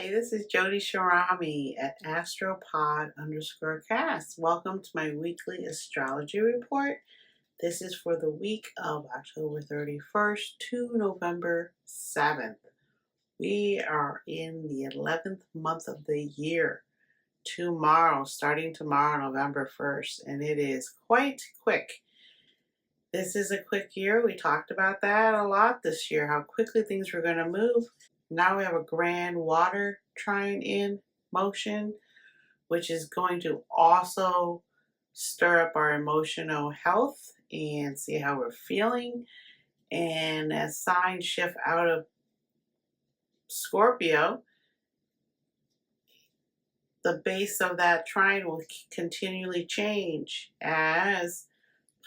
Hi, this is Jody Shirami at astropod_cast. Welcome to my weekly astrology report. This is for the week of October 31st to November 7th. We are in the 11th month of the year. Starting tomorrow, November 1st, and it is quite quick. This is a quick year. We talked about that a lot this year, how quickly things were going to move. Now we have a grand Water Trine in motion, which is going to also stir up our emotional health and see how we're feeling. And as signs shift out of Scorpio, the base of that trine will continually change as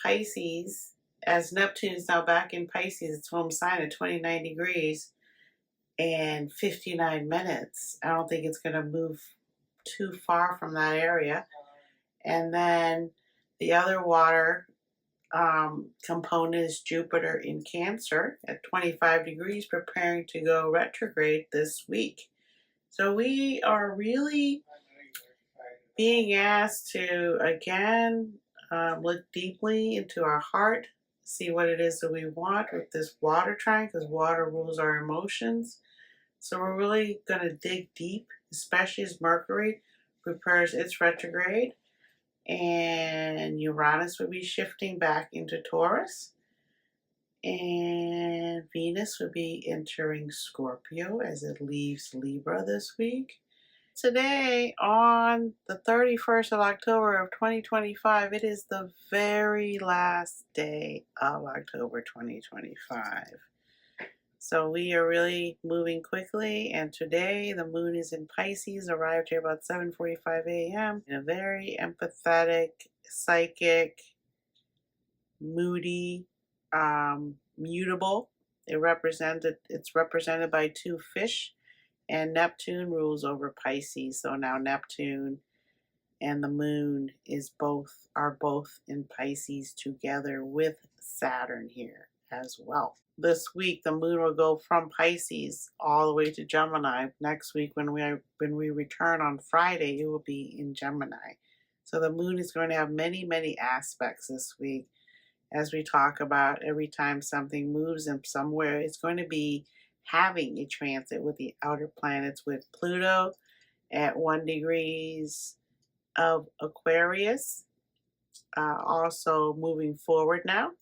Neptune is now back in Pisces, its home sign at 29 degrees. And 59 minutes. I don't think it's going to move too far from that area. And then the other water component is Jupiter in Cancer at 25 degrees, preparing to go retrograde this week. So we are really being asked to, again, look deeply into our heart, see what it is that we want with this water trine, because water rules our emotions. So we're really going to dig deep, especially as Mercury prepares its retrograde. And Uranus will be shifting back into Taurus. And Venus will be entering Scorpio as it leaves Libra this week. Today, on the 31st of October of 2025, it is the very last day of October 2025. So we are really moving quickly, and today the moon is in Pisces, arrived here about 7:45 a.m. in a very empathetic, psychic, moody, mutable. It's represented by two fish, and Neptune rules over Pisces. So now Neptune and the moon are both in Pisces together with Saturn here as well. This week, the moon will go from Pisces all the way to Gemini. Next week, when we return on Friday, it will be in Gemini. So the moon is going to have many, many aspects this week. As we talk about, every time something moves in somewhere, it's going to be having a transit with the outer planets, with Pluto at 1 degrees of Aquarius, also moving forward now.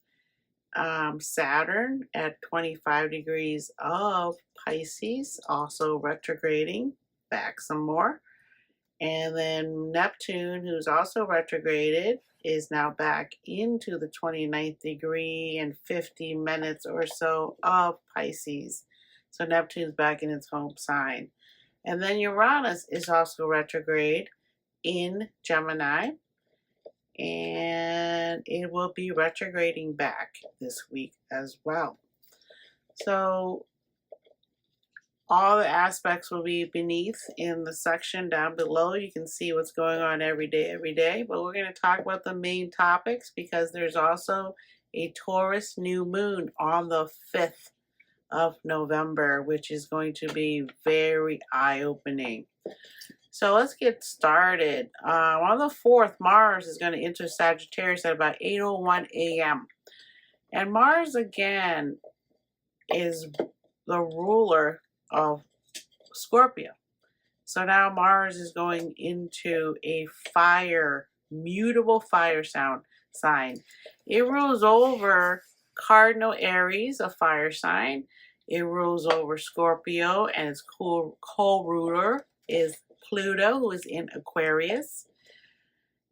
Saturn at 25 degrees of Pisces, also retrograding back some more. And then Neptune, who's also retrograded, is now back into the 29th degree and 50 minutes or so of Pisces. So Neptune's back in its home sign. And then Uranus is also retrograde in Gemini, and it will be retrograding back this week as well. So all the aspects will be beneath in the section down below. You can see what's going on every day, but we're going to talk about the main topics because there's also a Taurus new moon on the 5th of November, which is going to be very eye-opening. So let's get started. On the 4th, Mars is going to enter Sagittarius at about 8:01 a.m. And Mars, again, is the ruler of Scorpio. So now Mars is going into a mutable fire sign. It rules over Cardinal Aries, a fire sign. It rules over Scorpio, and its co-ruler is Pluto, who is in Aquarius.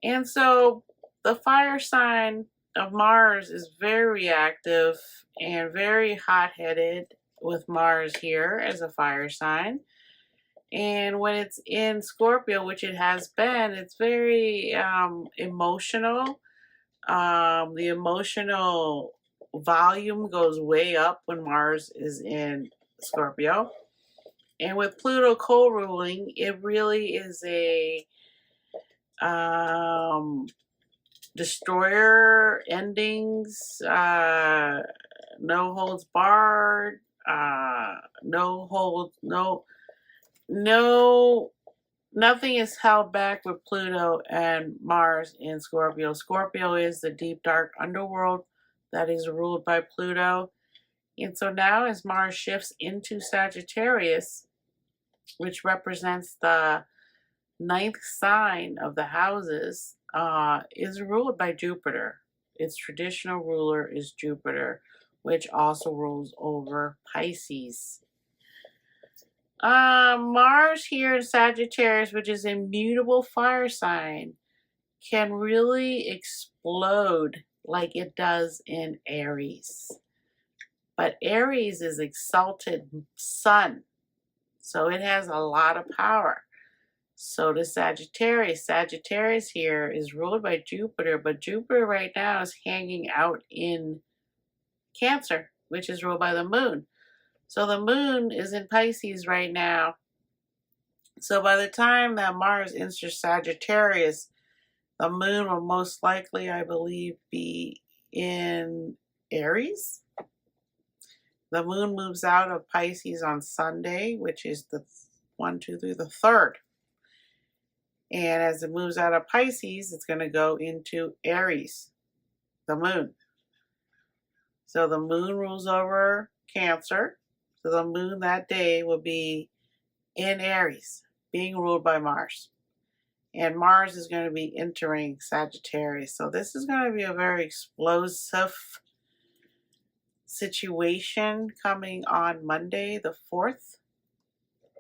And so the fire sign of Mars is very active and very hot-headed with Mars here as a fire sign. And when it's in Scorpio, which it has been, it's very emotional. The emotional volume goes way up when Mars is in Scorpio. And with Pluto co-ruling, it really is a destroyer, endings, no holds barred, no nothing is held back with Pluto and Mars in Scorpio. Scorpio is the deep, dark underworld that is ruled by Pluto. And so now as Mars shifts into Sagittarius, which represents the ninth sign of the houses, is ruled by Jupiter. Its traditional ruler is Jupiter, which also rules over Pisces. Mars here in Sagittarius, which is a mutable fire sign, can really explode like it does in Aries. But Aries is exalted sun, so it has a lot of power. So does Sagittarius. Sagittarius here is ruled by Jupiter, but Jupiter right now is hanging out in Cancer, which is ruled by the moon. So the moon is in Pisces right now. So by the time that Mars enters Sagittarius, the moon will most likely, I believe, be in Aries. The moon moves out of Pisces on Sunday, which is the 3rd. And as it moves out of Pisces, it's going to go into Aries, the moon. So the moon rules over Cancer. So the moon that day will be in Aries, being ruled by Mars. And Mars is going to be entering Sagittarius. So this is going to be a very explosive situation coming on Monday, the 4th,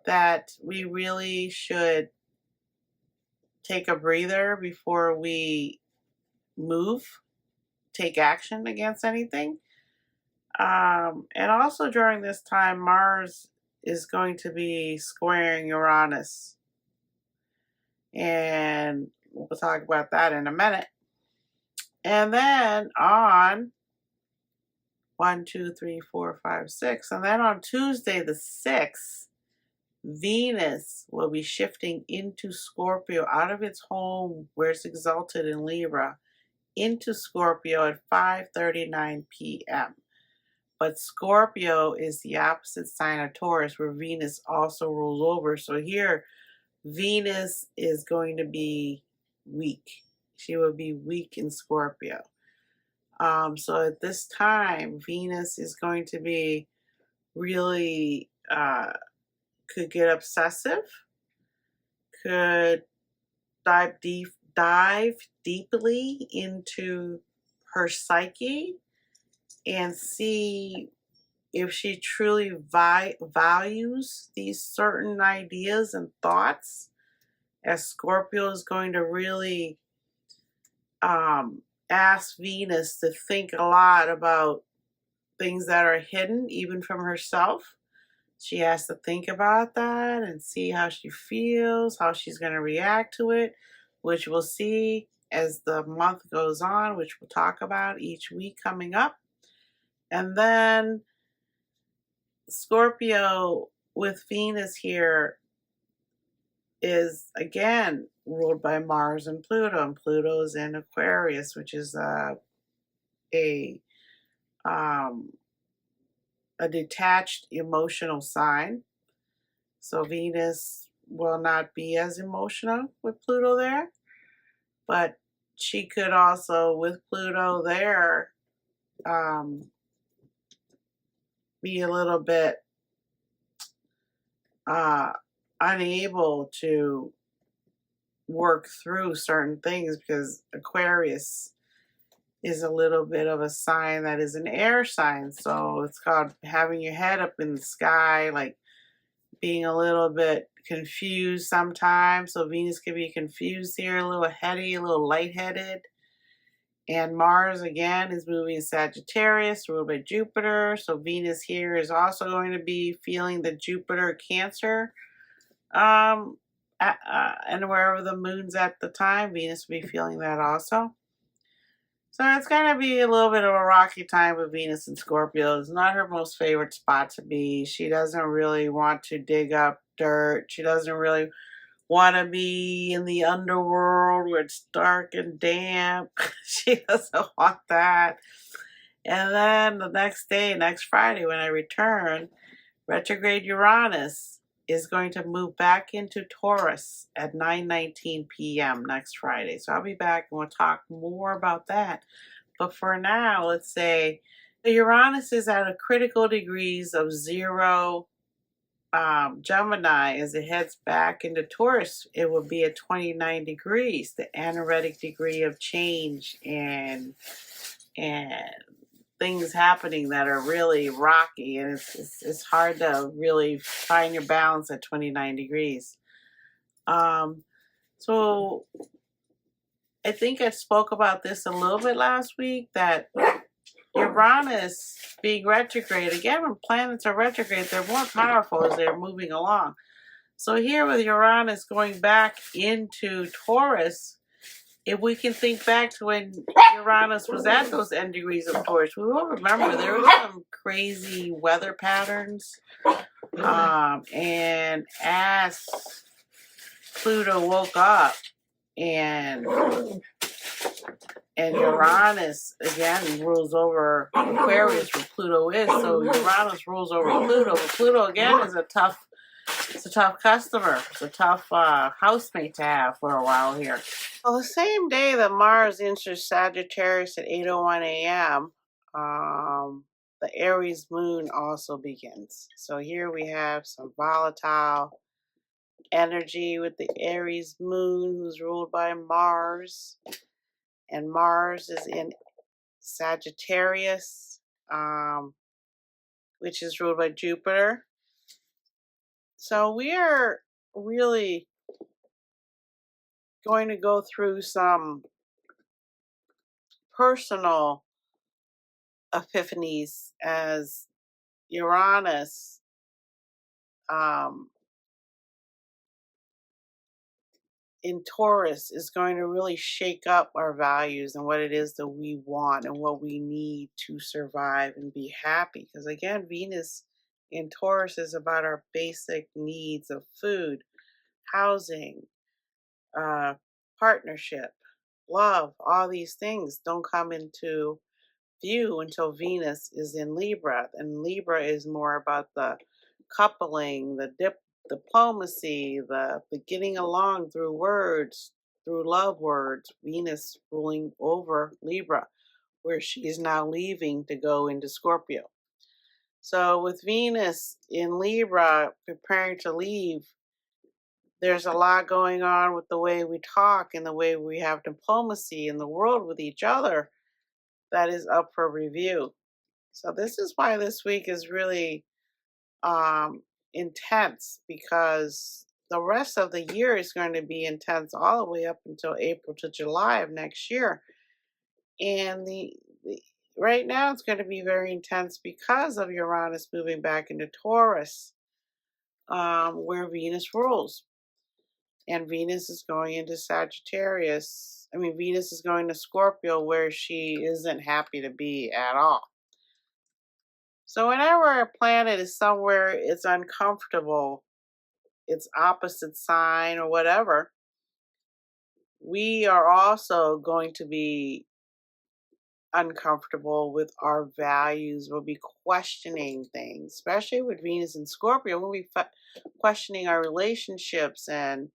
that we really should take a breather before we take action against anything. And also during this time, Mars is going to be squaring Uranus. And we'll talk about that in a minute. And then on 1, 2, 3, 4, 5, 6. And then on Tuesday the 6th, Venus will be shifting into Scorpio out of its home where it's exalted in Libra into Scorpio at 5:39 p.m. But Scorpio is the opposite sign of Taurus, where Venus also rules over. So here, Venus is going to be weak. She will be weak in Scorpio. So at this time, Venus is going to be really, could get obsessive, could dive deeply into her psyche and see if she truly values these certain ideas and thoughts, as Scorpio is going to really ask Venus to think a lot about things that are hidden, even from herself. She has to think about that and see how she feels, how she's going to react to it, which we'll see as the month goes on, which we'll talk about each week coming up. And then Scorpio with Venus here is again ruled by Mars and Pluto, and Pluto is in Aquarius, which is a detached emotional sign. So Venus will not be as emotional with Pluto there, but she could also, with Pluto there, be a little bit unable to work through certain things, because Aquarius is a little bit of a sign that is an air sign. So it's called having your head up in the sky, like being a little bit confused sometimes. So Venus can be confused here, a little heady, a little lightheaded. And Mars, again, is moving in Sagittarius, ruled by Jupiter. So Venus here is also going to be feeling the Jupiter Cancer. And wherever the moon's at the time, Venus will be feeling that also. So it's going to be a little bit of a rocky time with Venus and Scorpio. It's not her most favorite spot to be. She doesn't really want to dig up dirt. She doesn't really want to be in the underworld where it's dark and damp. She doesn't want that. And then the next day, next Friday, when I return, retrograde Uranus is going to move back into Taurus at 9:19 p.m. next Friday. So I'll be back and we'll talk more about that. But for now, let's say the Uranus is at a critical degrees of 0 Gemini. As it heads back into Taurus, it will be at 29 degrees, the anaretic degree of change and things happening that are really rocky, and it's hard to really find your balance at 29 degrees. So I think I spoke about this a little bit last week, that Uranus being retrograde, again, when planets are retrograde, they're more powerful as they're moving along. So here with Uranus going back into Taurus, if we can think back to when Uranus was at those end degrees of Taurus, we will remember there were some crazy weather patterns. And as Pluto woke up and Uranus again rules over Aquarius, where Pluto is. So Uranus rules over Pluto. But Pluto again is a tough customer. It's a tough housemate to have for a while here. Well, the same day that Mars enters Sagittarius at 8:01 a.m., the Aries Moon also begins. So here we have some volatile energy with the Aries Moon, who's ruled by Mars. And Mars is in Sagittarius, which is ruled by Jupiter. So we are really going to go through some personal epiphanies as Uranus in Taurus is going to really shake up our values and what it is that we want and what we need to survive and be happy. Because again, Venus in Taurus is about our basic needs of food, housing, partnership, love. All these things don't come into view until Venus is in Libra. And Libra is more about the coupling, the diplomacy, the getting along through words, through love words. Venus ruling over Libra, where she is now leaving to go into Scorpio. So with Venus in Libra preparing to leave, there's a lot going on with the way we talk and the way we have diplomacy in the world with each other that is up for review. So this is why this week is really intense, because the rest of the year is going to be intense all the way up until April to July of next year. And the right now it's going to be very intense because of Uranus moving back into Taurus, where Venus rules. And Venus is going into Sagittarius. Venus is going to Scorpio, where she isn't happy to be at all. So whenever a planet is somewhere it's uncomfortable, its opposite sign or whatever, we are also going to be uncomfortable with our values. We'll be questioning things, especially with Venus and Scorpio. We'll be questioning our relationships, and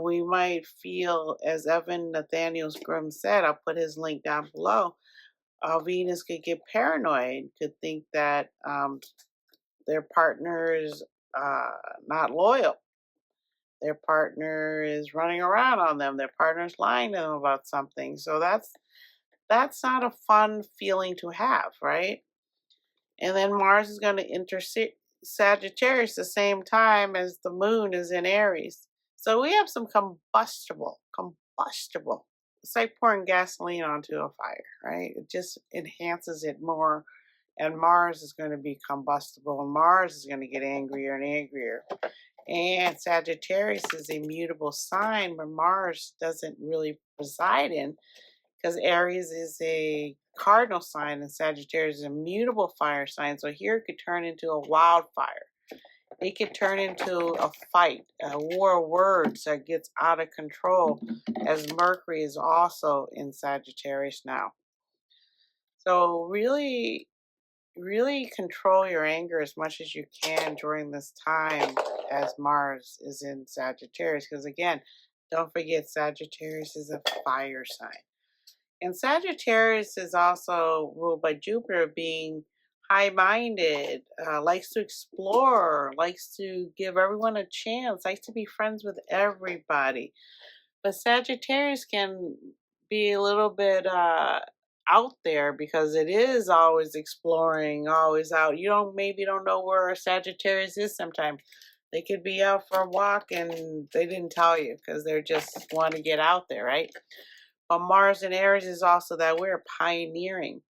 we might feel, as Evan Nathaniel Grimm said, I'll put his link down below, Venus could get paranoid, could think that their partner is not loyal. Their partner is running around on them. Their partner is lying to them about something. So that's not a fun feeling to have, right? And then Mars is going to enter Sagittarius the same time as the moon is in Aries. So we have some combustible. It's like pouring gasoline onto a fire, right? It just enhances it more. And Mars is going to be combustible. And Mars is going to get angrier and angrier. And Sagittarius is a mutable sign where Mars doesn't really reside in, because Aries is a cardinal sign and Sagittarius is a mutable fire sign. So here it could turn into a wildfire. It could turn into a fight, a war of words that gets out of control, as Mercury is also in Sagittarius now. So really control your anger as much as you can during this time. as Mars is in Sagittarius. Because again, don't forget Sagittarius is a fire sign. And Sagittarius is also ruled by Jupiter, being high-minded, likes to explore, likes to give everyone a chance, likes to be friends with everybody. But Sagittarius can be a little bit out there because it is always exploring, always out. You maybe don't know where Sagittarius is sometimes. They could be out for a walk and they didn't tell you because they're just want to get out there, right? But Mars in Aries is also that we're pioneering.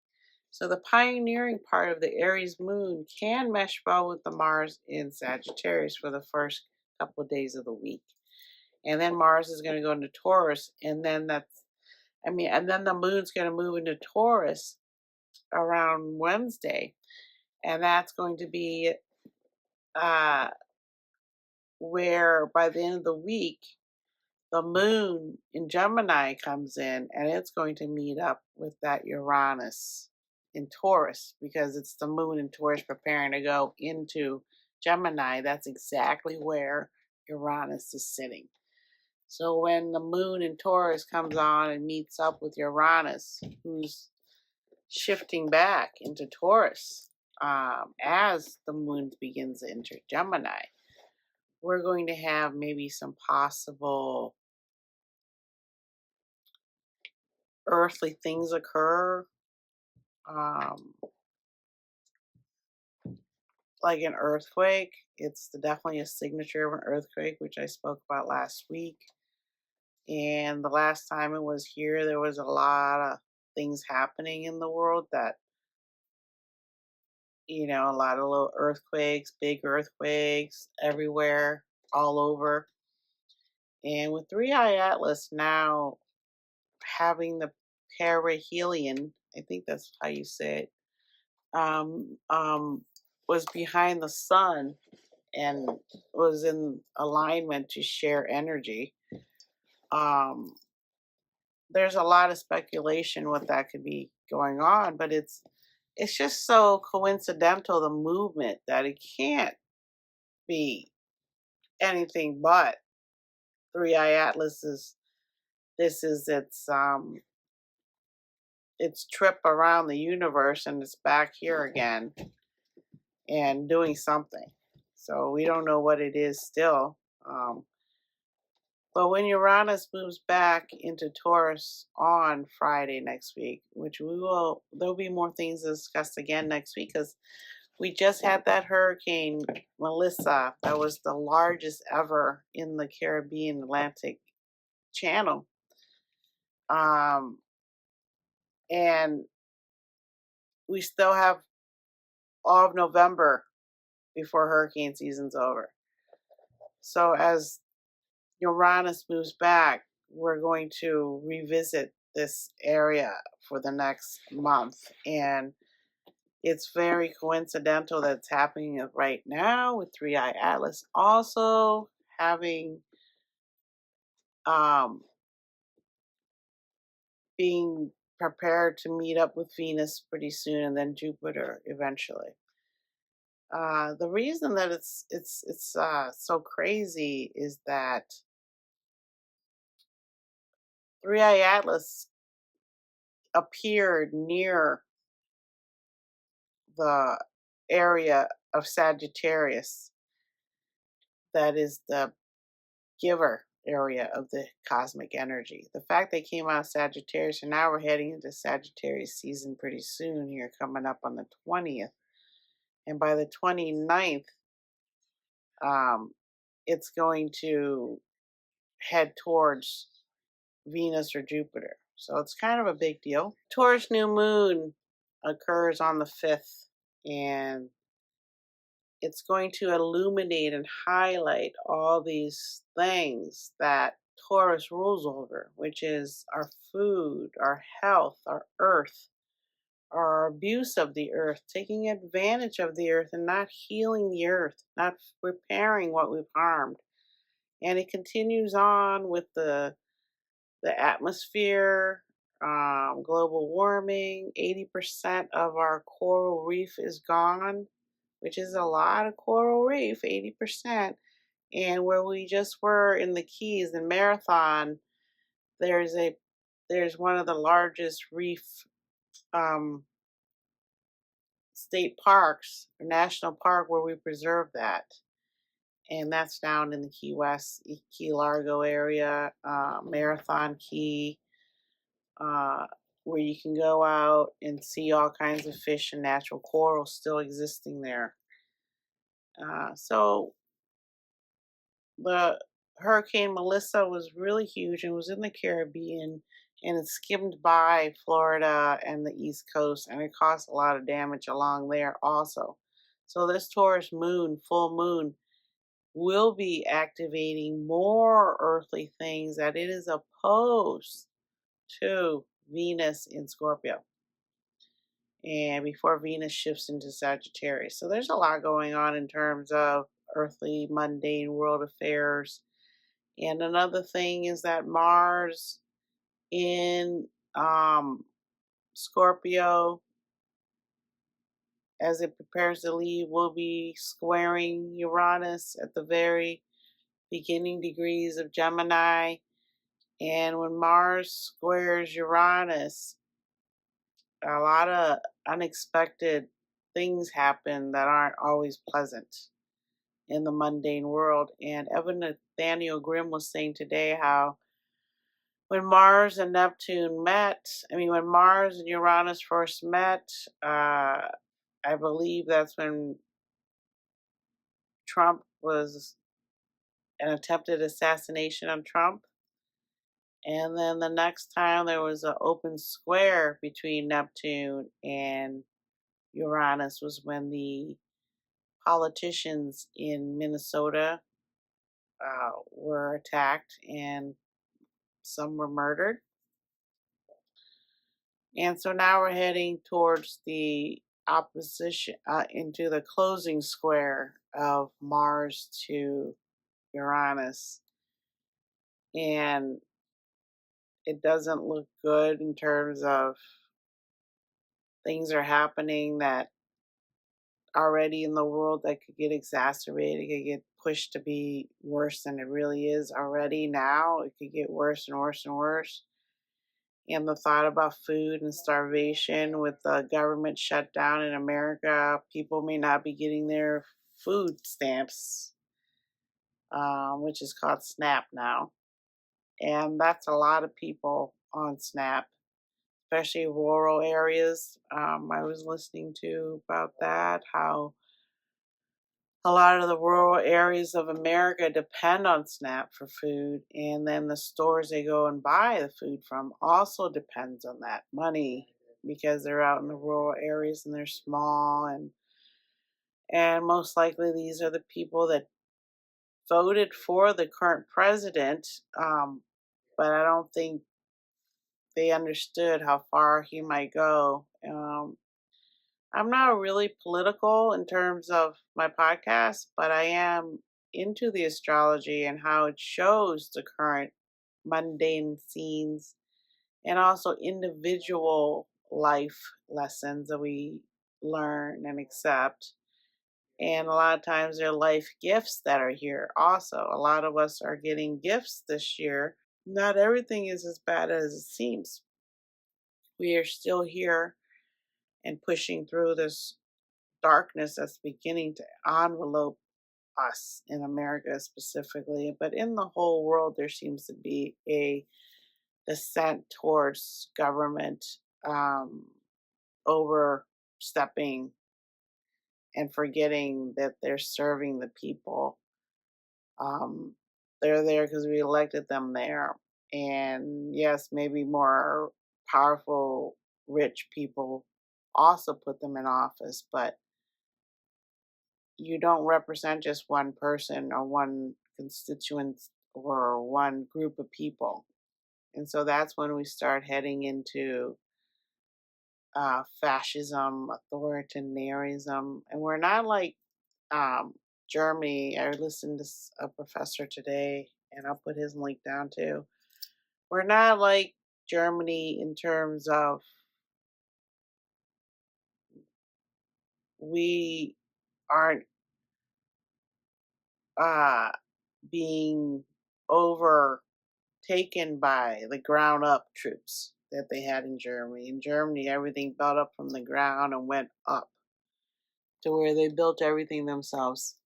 So the pioneering part of the Aries moon can mesh well with the Mars in Sagittarius for the first couple of days of the week. And then Mars is going to go into Taurus, and then and then the moon's going to move into Taurus around Wednesday. And that's going to be where by the end of the week, the moon in Gemini comes in, and it's going to meet up with that Uranus in Taurus, because it's the moon in Taurus preparing to go into Gemini. That's exactly where Uranus is sitting. So when the moon in Taurus comes on and meets up with Uranus, who's shifting back into Taurus, as the moon begins to enter Gemini, we're going to have maybe some possible earthly things occur, like an earthquake. It's definitely a signature of an earthquake, which I spoke about last week. And the last time it was here, there was a lot of things happening in the world that, a lot of little earthquakes, big earthquakes everywhere, all over. And with 3i Atlas now having the perihelion, I think that's how you say it, was behind the sun and was in alignment to share energy. There's a lot of speculation what that could be going on, but it's just so coincidental, the movement, that it can't be anything but 3i Atlas's. This is its trip around the universe, and it's back here again and doing something. So we don't know what it is still. But when Uranus moves back into Taurus on Friday next week, which there'll be more things to discuss again next week, because we just had that hurricane, Melissa, that was the largest ever in the Caribbean Atlantic Channel. And we still have all of November before hurricane season's over. So as Uranus moves back, we're going to revisit this area for the next month. And it's very coincidental that it's happening right now with 3i Atlas also having being prepared to meet up with Venus pretty soon, and then Jupiter eventually. The reason that it's so crazy is that 3i Atlas appeared near the area of Sagittarius that is the giver area of the cosmic energy. The fact they came out of Sagittarius, and now we're heading into Sagittarius season pretty soon here, coming up on the 20th. And by the 29th, it's going to head towards Venus or Jupiter. So it's kind of a big deal. Taurus new moon occurs on the 5th, and it's going to illuminate and highlight all these things that Taurus rules over, which is our food, our health, our earth, our abuse of the earth, taking advantage of the earth and not healing the earth, not repairing what we've harmed. And it continues on with the atmosphere, global warming. 80% of our coral reef is gone, which is a lot of coral reef, 80%. And where we just were in the Keys in Marathon, there's one of the largest reef um, state parks, or national park, where we preserve that. And that's down in the Key West, Key Largo area, Marathon Key, uh, where you can go out and see all kinds of fish and natural coral still existing there. So the Hurricane Melissa was really huge and was in the Caribbean, and it skimmed by Florida and the East Coast, and it caused a lot of damage along there also. So this Taurus moon, full moon, will be activating more earthly things that it is opposed to Venus in Scorpio. And before Venus shifts into Sagittarius. So there's a lot going on in terms of earthly, mundane world affairs. And another thing is that Mars in Scorpio, as it prepares to leave, will be squaring Uranus at the very beginning degrees of Gemini. And when Mars squares Uranus, a lot of unexpected things happen that aren't always pleasant in the mundane world. And Evan Nathaniel Grimm was saying today how when Mars and Neptune met, when Mars and Uranus first met, I believe that's when Trump was an attempted assassination on Trump. And then the next time there was an open square between Neptune and Uranus was when the politicians in Minnesota were attacked and some were murdered. And so now we're heading towards the opposition, into the closing square of Mars to Uranus. And it doesn't look good in terms of things are happening that already in the world that could get exacerbated, could get pushed to be worse than it really is already now. It could get worse and worse and worse. And the thought about food and starvation with the government shutdown in America, people may not be getting their food stamps, which is called SNAP now. And that's a lot of people on SNAP, especially rural areas. I was listening to about that, how a lot of the rural areas of America depend on SNAP for food, and then the stores they go and buy the food from also depends on that money because they're out in the rural areas and they're small, and most likely these are the people that voted for the current president, but I don't think they understood how far he might go. I'm not really political in terms of my podcast, but I am into the astrology and how it shows the current mundane scenes and also individual life lessons that we learn and accept. And a lot of times they're life gifts that are here also. A lot of us are getting gifts this year. Not everything is as bad as it seems. We are still here and pushing through this darkness that's beginning to envelope us in America specifically, but in the whole world, there seems to be a descent towards government overstepping and forgetting that they're serving the people. They're there because we elected them there. And yes, maybe more powerful, rich people also put them in office, but you don't represent just one person or one constituent or one group of people. And so that's when we start heading into fascism, authoritarianism. And we're not like Germany. I listened to a professor today, and I'll put his link down too. We're not like Germany in terms of we aren't being overtaken by the ground up troops that they had in Germany. In Germany, everything built up from the ground and went up to where they built everything themselves.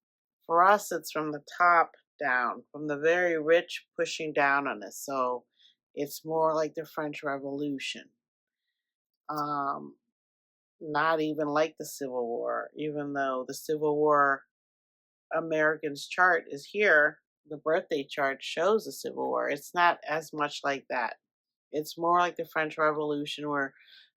For us, it's from the top down, from the very rich pushing down on us. So it's more like the French Revolution. Um, Not even like the Civil War, even though the Civil War Americans chart is here. The birthday chart shows the Civil War. It's not as much like that. It's more like the French Revolution, where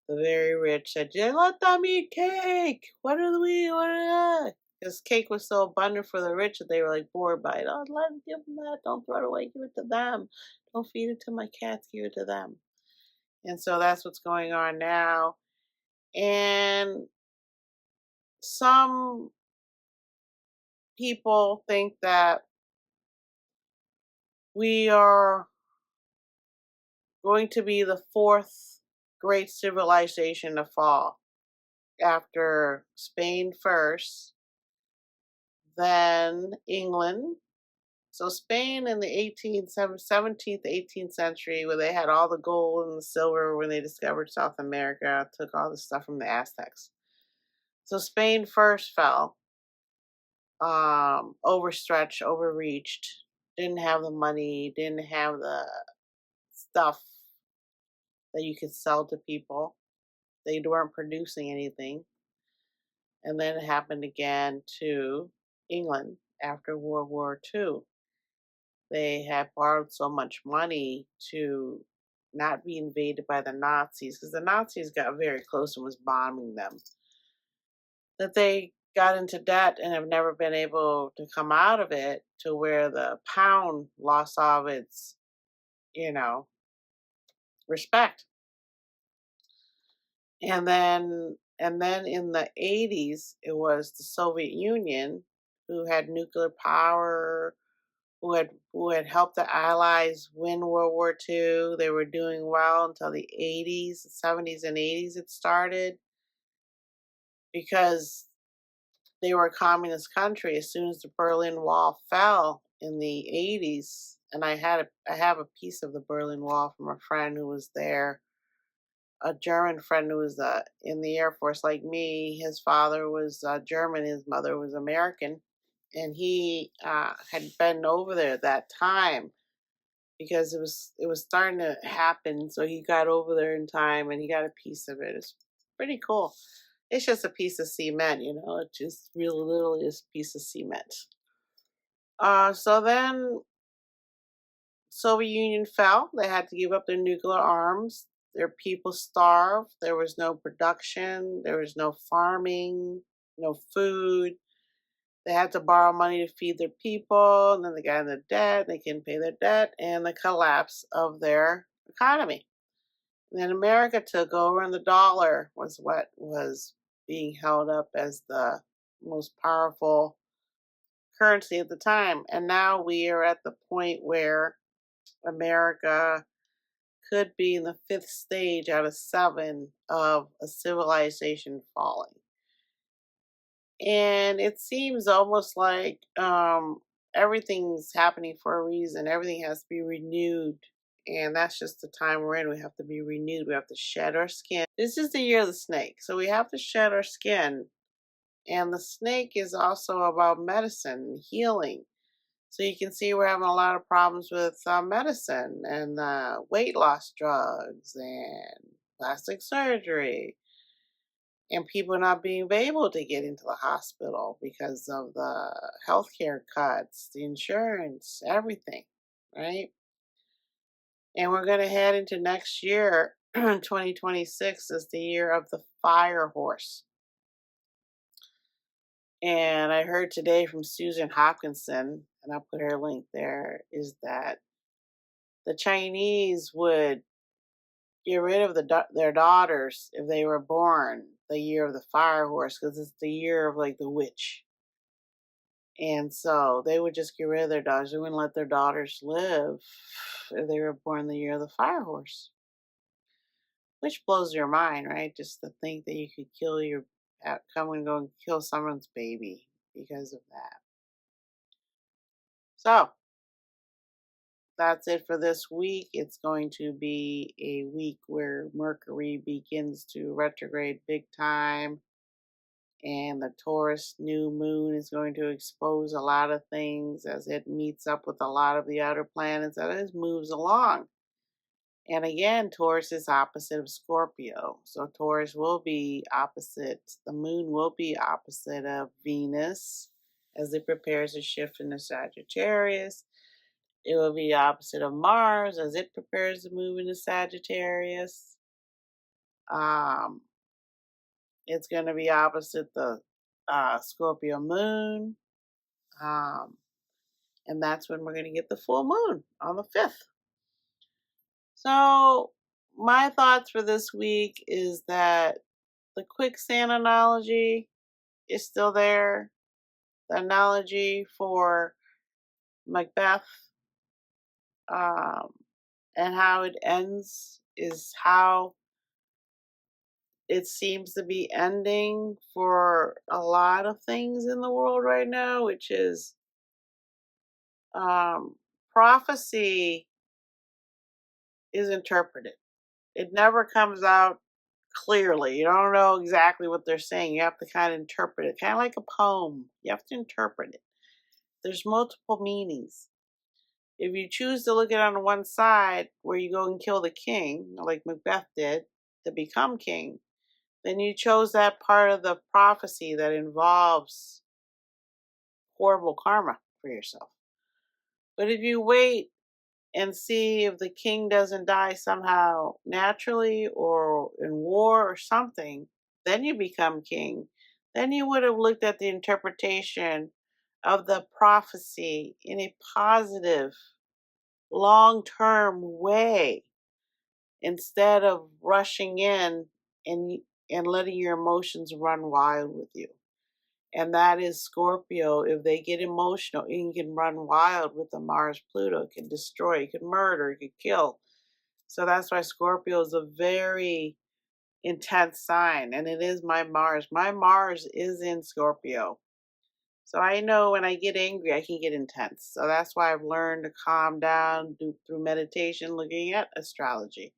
the very rich said, "Yeah, let them eat cake. What are we? What are they?" Because cake was so abundant for the rich that they were like bored by it. Oh, let them give them that. Don't throw it away. Give it to them. Don't feed it to my cats. Give it to them. And so that's what's going on now. And some people think that we are going to be the fourth great civilization to fall, after Spain first, then England. So Spain in the 17th, 18th century, where they had all the gold and the silver when they discovered South America, took all the stuff from the Aztecs. So Spain first fell, overstretched, overreached, didn't have the money, didn't have the stuff that you could sell to people. They weren't producing anything. And then it happened again to England after World War II. They had borrowed so much money to not be invaded by the Nazis, because the Nazis got very close and was bombing them, that they got into debt and have never been able to come out of it, to where the pound lost all of its, you know, respect. And then in the 80s, it was the Soviet Union, who had nuclear power, who had helped the Allies win World War II. They were doing well until the 80s, 70s, and 80s. It started because they were a communist country. As soon as the Berlin Wall fell in the 80s, and I have a piece of the Berlin Wall from a friend who was there, a German friend who was in the Air Force like me. His father was German, his mother was American, and he had been over there at that time because it was starting to happen. So he got over there in time, and he got a piece of it. It's pretty cool. It's just a piece of cement, It just really literally is a piece of cement. So then Soviet Union fell. They had to give up their nuclear arms. Their people starved. There was no production. There was no farming, no food. They had to borrow money to feed their people. And then they got into debt. They couldn't pay their debt, and the collapse of their economy. And then America took over, and the dollar was what was being held up as the most powerful currency at the time. And now we are at the point where America could be in the fifth stage out of 7 of a civilization falling. And it seems almost like everything's happening for a reason. Everything has to be renewed. And that's just the time we're in. We have to be renewed. We have to shed our skin. This is the year of the snake. So we have to shed our skin. And the snake is also about medicine and healing. So you can see we're having a lot of problems with medicine and weight loss drugs and plastic surgery, and people not being able to get into the hospital because of the healthcare cuts, the insurance, everything, right? And we're going to head into next year. 2026 is the year of the fire horse. And I heard today from Susan Hopkinson, and I'll put her link there, is that the Chinese would get rid of their daughters if they were born the year of the fire horse, because it's the year of like the witch. And so they would just get rid of their daughters. They wouldn't let their daughters live if they were born the year of the fire horse. Which blows your mind, right? Just to think that you could come and go and kill someone's baby because of that. So that's it for this week. It's going to be a week where Mercury begins to retrograde big time, and the Taurus new moon is going to expose a lot of things as it meets up with a lot of the outer planets as it moves along. And again, Taurus is opposite of Scorpio. So Taurus will be opposite, the moon will be opposite of Venus as it prepares to shift into Sagittarius. It will be opposite of Mars as it prepares to move into Sagittarius. Um, it's going to be opposite the Scorpio moon. Um, and that's when we're going to get the full moon on the 5th. So, my thoughts for this week is that the quicksand analogy is still there. The analogy for Macbeth um, and how it ends is how it seems to be ending for a lot of things in the world right now, which is um, prophecy is interpreted. It never comes out clearly. You don't know exactly what they're saying. You have to kind of interpret it, kind of like a poem. You have to interpret it. There's multiple meanings. If you choose to look at it on one side, where you go and kill the king, like Macbeth did, to become king, then you chose that part of the prophecy that involves horrible karma for yourself. But if you wait and see if the king doesn't die somehow naturally or in war or something, then you become king. Then you would have looked at the interpretation of the prophecy in a positive, long term way instead of rushing in and letting your emotions run wild with you. And that is Scorpio. If they get emotional, it can run wild with the Mars Pluto. It can destroy, it can murder, it can kill. So that's why Scorpio is a very intense sign. And it is my Mars. My Mars is in Scorpio. So I know when I get angry, I can get intense. So that's why I've learned to calm down through meditation, looking at astrology.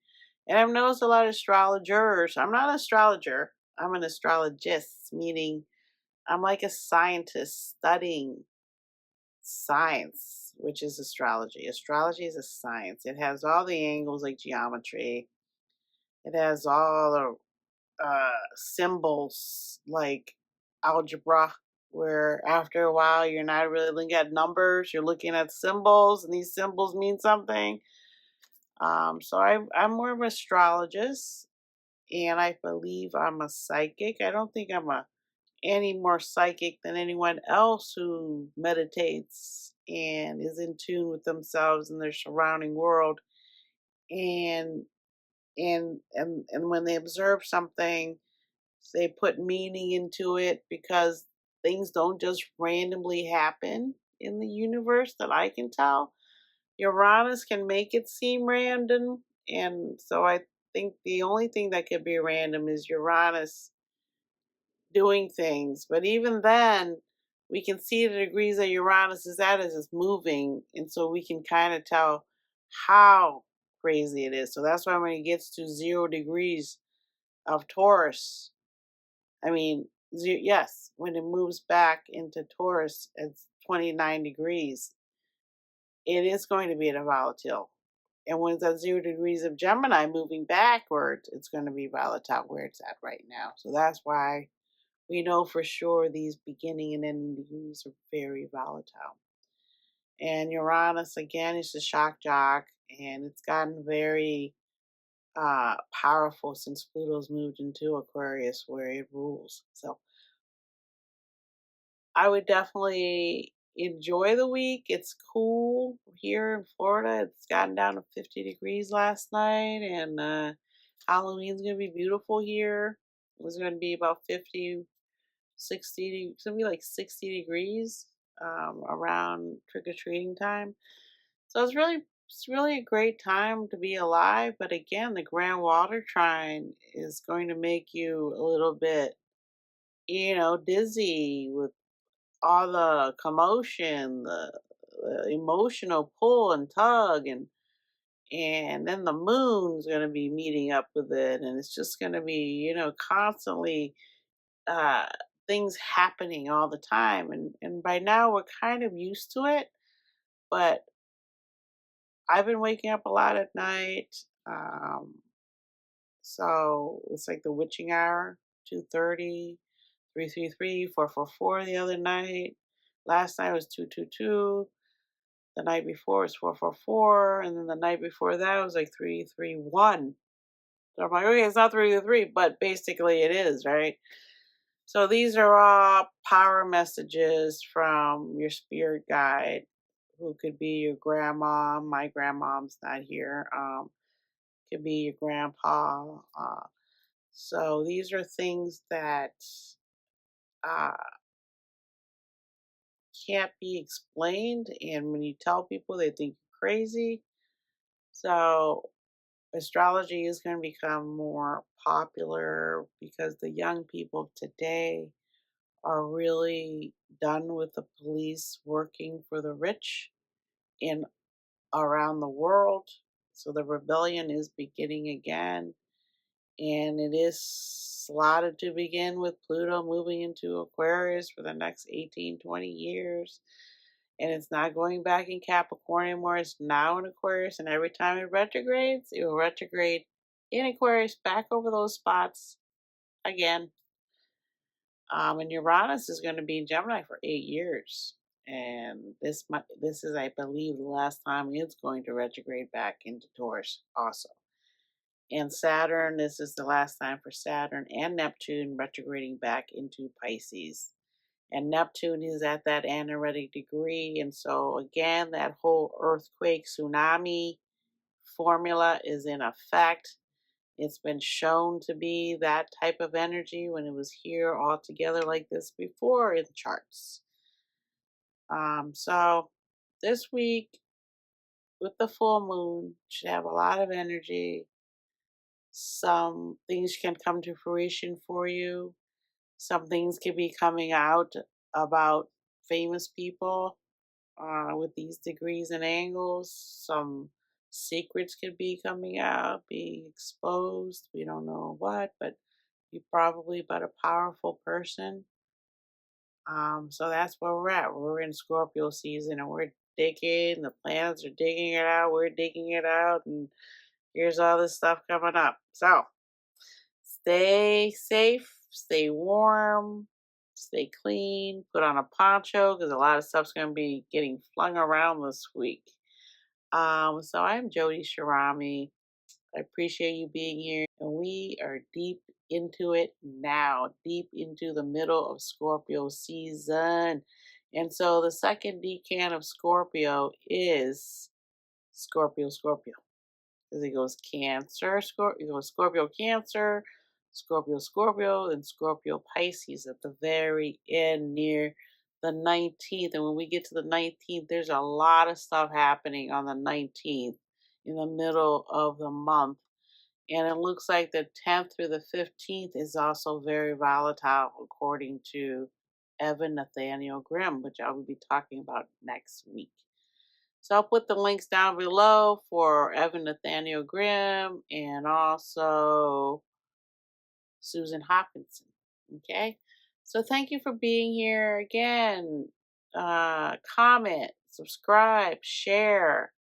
And I've noticed a lot of astrologers. I'm not an astrologer, I'm an astrologist, meaning I'm like a scientist studying science, which is astrology. Astrology is a science. It has all the angles like geometry. It has all the symbols like algebra, where after a while you're not really looking at numbers, you're looking at symbols, and these symbols mean something. So I'm more of an astrologist, and I believe I'm a psychic. I don't think I'm any more psychic than anyone else who meditates and is in tune with themselves and their surrounding world, and and when they observe something, they put meaning into it, because things don't just randomly happen in the universe that I can tell. Uranus can make it seem random, and so I think the only thing that could be random is Uranus doing things. But even then, we can see the degrees that Uranus is at as it's moving, and so we can kind of tell how crazy it is. So that's why when it gets to 0 degrees of Taurus, I mean, yes, when it moves back into Taurus at 29 degrees, it is going to be at a volatile. And when it's at 0 degrees of Gemini moving backwards, it's going to be volatile where it's at right now. So that's why we know for sure these beginning and ending degrees are very volatile. And Uranus, again, is the shock jock, and it's gotten very powerful since Pluto's moved into Aquarius, where it rules. So I would definitely enjoy the week. It's cool here in Florida. It's gotten down to 50 degrees last night, and Halloween's going to be beautiful here. It was going to be about 50, 60, it's going to be like 60 degrees around trick-or-treating time. So it's really a great time to be alive. But again, the grand water trine is going to make you a little bit, dizzy with all the commotion, the the emotional pull and tug, and then the moon's going to be meeting up with it, and it's just going to be, constantly uh things happening all the time, and by now we're kind of used to it, but I've been waking up a lot at night. So it's like the witching hour, 2:30, 333, 444 the other night. Last night was 222. The night before was 444, and then the night before that was like 331. So I'm like, okay, it's not 333, but basically it is, right? So these are all power messages from your spirit guide, who could be your grandma. My grandmom's not here. Could be your grandpa. So these are things that uh, can't be explained, and when you tell people, they think you're crazy. So astrology is going to become more popular because the young people today are really done with the police working for the rich in around the world. So the rebellion is beginning again, and it is slotted to begin with Pluto moving into Aquarius for the next 18, 20 years. And it's not going back in Capricorn anymore. It's now in Aquarius, and every time it retrogrades, it will retrograde in Aquarius back over those spots again. And Uranus is going to be in Gemini for 8 years, and this is, I believe, the last time it's going to retrograde back into Taurus also. And Saturn, this is the last time for Saturn and Neptune retrograding back into Pisces. And Neptune is at that anaretic degree. And so, again, that whole earthquake tsunami formula is in effect. It's been shown to be that type of energy when it was here all together like this before in the charts. So, this week with the full moon, should have a lot of energy. Some things can come to fruition for you. Some things could be coming out about famous people with these degrees and angles. Some secrets could be coming out, being exposed. We don't know what, but you probably but a powerful person. So that's where we're at. We're in Scorpio season, and we're digging. The planets are digging it out. We're digging it out, and here's all this stuff coming up. So stay safe, stay warm, stay clean, put on a poncho because a lot of stuff's going to be getting flung around this week. So I'm Jody Shirami. I appreciate you being here, and we are deep into it now, deep into the middle of Scorpio season. And so the second decan of Scorpio is Scorpio. Because it goes Cancer, Scorpio, it goes Scorpio, Cancer, Scorpio, and Scorpio Pisces at the very end near the 19th. And when we get to the 19th, there's a lot of stuff happening on the 19th in the middle of the month. And it looks like the 10th through the 15th is also very volatile, according to Evan Nathaniel Grimm, which I will be talking about next week. So I'll put the links down below for Evan Nathaniel Grimm and also Susan Hopkinson. Okay? So thank you for being here again. Comment, subscribe, share.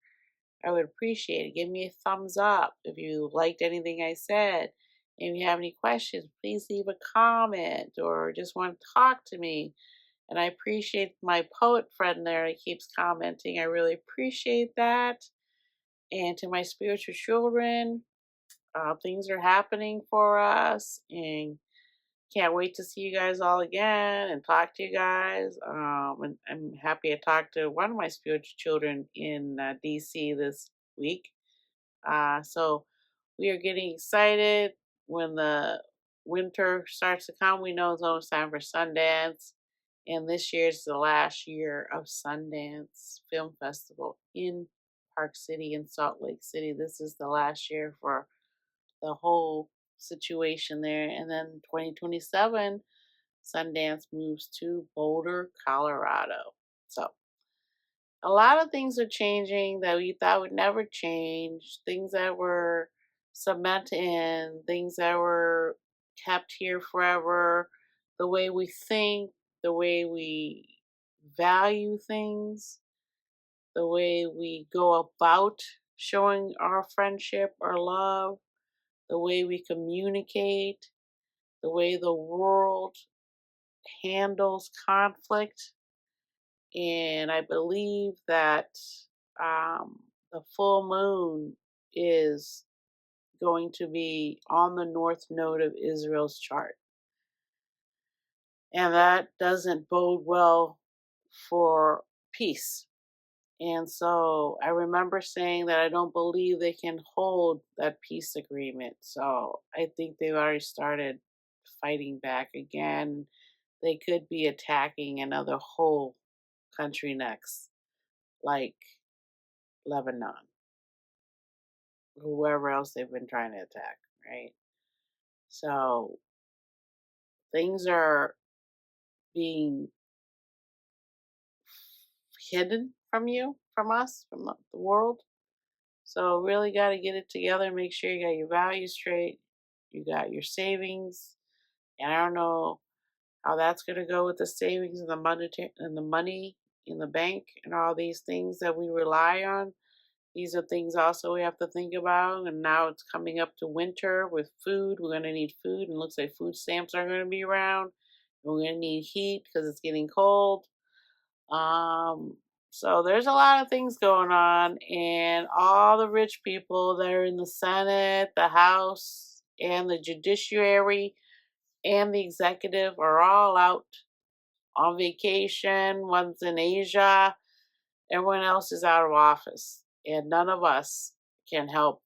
I would appreciate it. Give me a thumbs up if you liked anything I said. If you have any questions, please leave a comment or just want to talk to me. And I appreciate my poet friend there that keeps commenting. I really appreciate that. And to my spiritual children, things are happening for us. And can't wait to see you guys all again and talk to you guys. And I'm happy I talked to one of my spiritual children in DC this week. So we are getting excited when the winter starts to come. We know it's almost time for Sundance. And this year is the last year of Sundance Film Festival in Park City in Salt Lake City. This is the last year for the whole situation there. And then 2027, Sundance moves to Boulder, Colorado. So A lot of things are changing that we thought would never change. Things that were cemented in, things that were kept here forever. The way we think, the way we value things, the way we go about showing our friendship or love, the way we communicate, the way the world handles conflict. And I believe that the full moon is going to be on the north node of Israel's chart. And that doesn't bode well for peace. And so I remember saying that I don't believe they can hold that peace agreement. So I think they've already started fighting back again. They could be attacking another whole country next, like Lebanon, whoever else they've been trying to attack, right? So things are being hidden from you, from us, from the world. So really got to get it together. Make sure you got your values straight. You got your savings, and I don't know how that's going to go with the savings and the money in the bank and all these things that we rely on. These are things also we have to think about. And now it's coming up to winter with food. We're going to need food, and it looks like food stamps are going to be around. And we're going to need heat because it's getting cold. So there's a lot of things going on, and all the rich people that are in the Senate, the House, and the judiciary and the executive are all out on vacation. One's in Asia. Everyone else is out of office, and none of us can help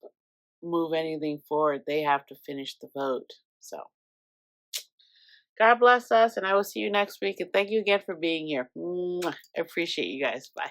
move anything forward. They have to finish the vote. So God bless us, and I will see you next week. And thank you again for being here. I appreciate you guys. Bye.